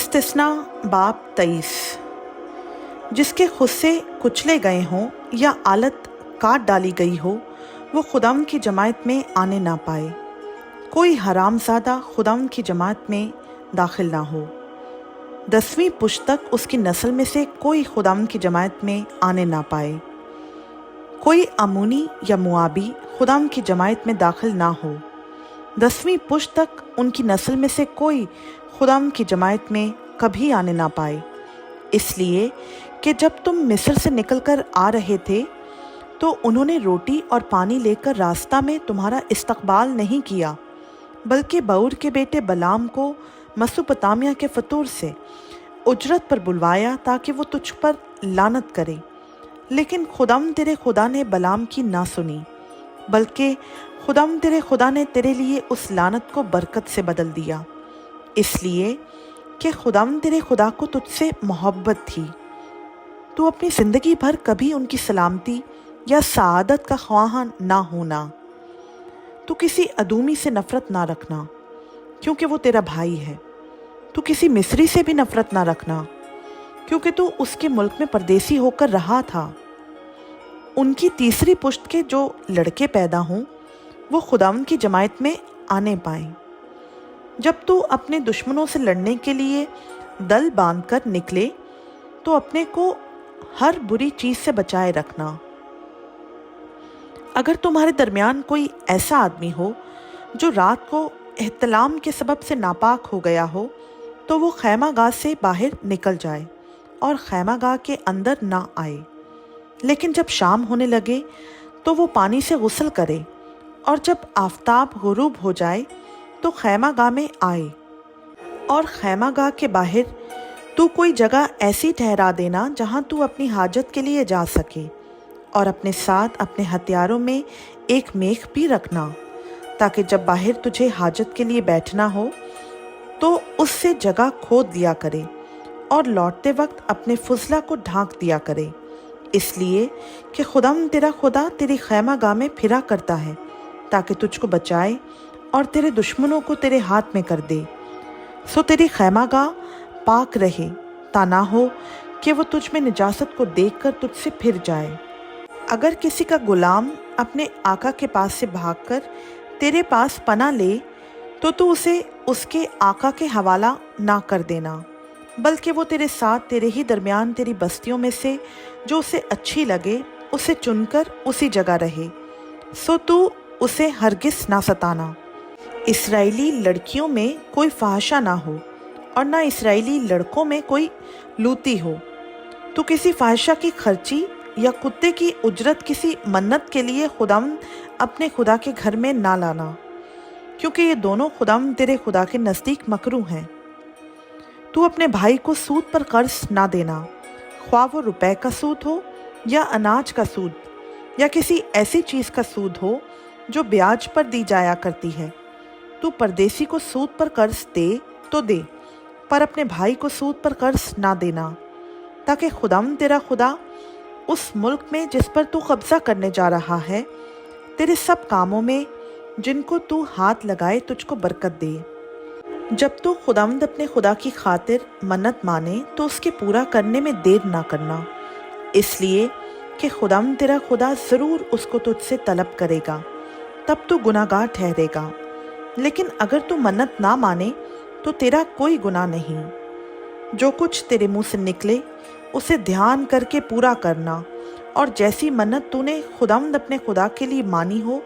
इस्तिस्ना बाब 23। जिसके खुद से कुचले गए हों या आलत काट डाली गई हो वो खुदाम की जमात में आने ना पाए। कोई हरामज़ादा खुदाम की जमात में दाखिल ना हो। 10वीं पुश्त तक उसकी नस्ल में से कोई खुदाम की जमात में आने ना पाए। कोई अमूनी या मुआबी खुदाम की जमात में दाखिल ना हो। 10वीं पुश्त तक उनकी नस्ल में से कोई खुदाम की जमात में कभी आने ना पाए, इसलिए कि जब तुम मिस्र से निकलकर आ रहे थे तो उन्होंने रोटी और पानी लेकर रास्ता में तुम्हारा इस्तकबाल नहीं किया, बल्कि बऊर के बेटे बलाम को मसोपोटामिया के फतूर से उजरत पर बुलवाया ताकि वो तुझ पर लानत करे। लेकिन खुदाम तेरे खुदा ने बलाम की ना सुनी, बल्कि खुदाम तेरे खुदा ने तेरे लिए उस लानत को बरकत से बदल दिया, इसलिए कि खुदाम तेरे खुदा को तुझसे मोहब्बत थी। तू अपनी ज़िंदगी भर कभी उनकी सलामती या सआदत का ख्वाह ना होना। तू किसी अदूमी से नफ़रत ना रखना, क्योंकि वो तेरा भाई है। तू किसी मिस्री से भी नफ़रत ना रखना, क्योंकि तू उसके मुल्क में परदेसी होकर रहा था। उनकी तीसरी पुश्त के जो लड़के पैदा हों वो खुदावंद की जमात में आने पाएं। जब तू अपने दुश्मनों से लड़ने के लिए दल बांधकर निकले तो अपने को हर बुरी चीज़ से बचाए रखना। अगर तुम्हारे दरमियान कोई ऐसा आदमी हो जो रात को एहतलाम के सबब से नापाक हो गया हो तो वो खैमागाह से बाहर निकल जाए और खैमागाह के अंदर ना आए। लेकिन जब शाम होने लगे तो वो पानी से गुस्ल करे, और जब आफताब गुरूब हो जाए तो खैमागाह में आए। और खैमागाह के बाहर तू कोई जगह ऐसी ठहरा देना जहाँ तू अपनी हाजत के लिए जा सके, और अपने साथ अपने हथियारों में एक मेख भी रखना, ताकि जब बाहर तुझे हाजत के लिए बैठना हो तो उससे जगह खोद दिया करे, और लौटते वक्त अपने फुजला को ढांक दिया करे, इसलिए कि खुदाम तेरा खुदा तेरी खैमागाह में फिरा करता है ताकि तुझको बचाए और तेरे दुश्मनों को तेरे हाथ में कर दे। सो तेरी खैमागाह पाक रहे, ता ना हो कि वो तुझ में निजासत को देखकर तुझसे फिर जाए। अगर किसी का गुलाम अपने आका के पास से भागकर तेरे पास पना ले तो तू उसे उसके आका के हवाला ना कर देना, बल्कि वो तेरे साथ तेरे ही दरमियान तेरी बस्तियों में से जो उसे अच्छी लगे उसे चुनकर उसी जगह रहे। सो तू उसे हरगिज़ ना सताना। इस्राएली लड़कियों में कोई फहाशा ना हो और ना इस्राएली लड़कों में कोई लूती हो। तू किसी फहाशा की खर्ची या कुत्ते की उजरत किसी मन्नत के लिए खुदावंद अपने खुदा के घर में ना लाना, क्योंकि ये दोनों खुदावंद तेरे खुदा के नज़दीक मकरूह हैं। तू अपने भाई को सूद पर कर्ज ना देना, ख्वाह वो रुपए का सूद हो या अनाज का सूद या किसी ऐसी चीज़ का सूद हो जो ब्याज पर दी जाया करती है। तू परदेसी को सूद पर कर्ज दे तो दे, पर अपने भाई को सूद पर कर्ज ना देना, ताकि खुदाम तेरा खुदा उस मुल्क में जिस पर तू कब्ज़ा करने जा रहा है तेरे सब कामों में जिनको तू हाथ लगाए तुझको बरकत दे। जब तू खुदावंद अपने खुदा की खातिर मन्नत माने तो उसके पूरा करने में देर ना करना, इसलिए कि खुदावंद तेरा खुदा ज़रूर उसको तुझसे तलब करेगा, तब तू गुनाहगार ठहरेगा। लेकिन अगर तू मन्नत ना माने तो तेरा कोई गुनाह नहीं। जो कुछ तेरे मुंह से निकले उसे ध्यान करके पूरा करना, और जैसी मन्नत तूने खुदावंद अपने खुदा के लिए मानी हो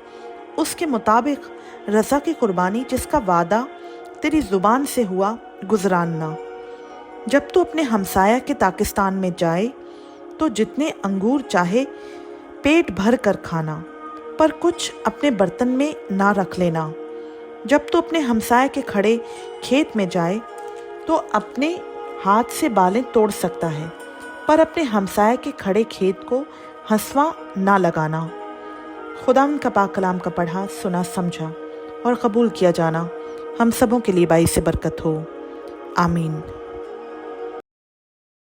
उसके मुताबिक रज़ा की कुर्बानी जिसका वादा तेरी ज़ुबान से हुआ गुजरानना। जब तू अपने हमसाया के ताकिस्तान में जाए तो जितने अंगूर चाहे पेट भर कर खाना, पर कुछ अपने बर्तन में ना रख लेना। जब तू अपने हमसाया के खड़े खेत में जाए तो अपने हाथ से बालें तोड़ सकता है, पर अपने हमसाया के खड़े खेत को हंसवा ना लगाना। खुदावंद का पाक कलाम का पढ़ा, सुना, समझा और कबूल किया जाना हम सबों के लिए बाइस बरकत हो। आमीन।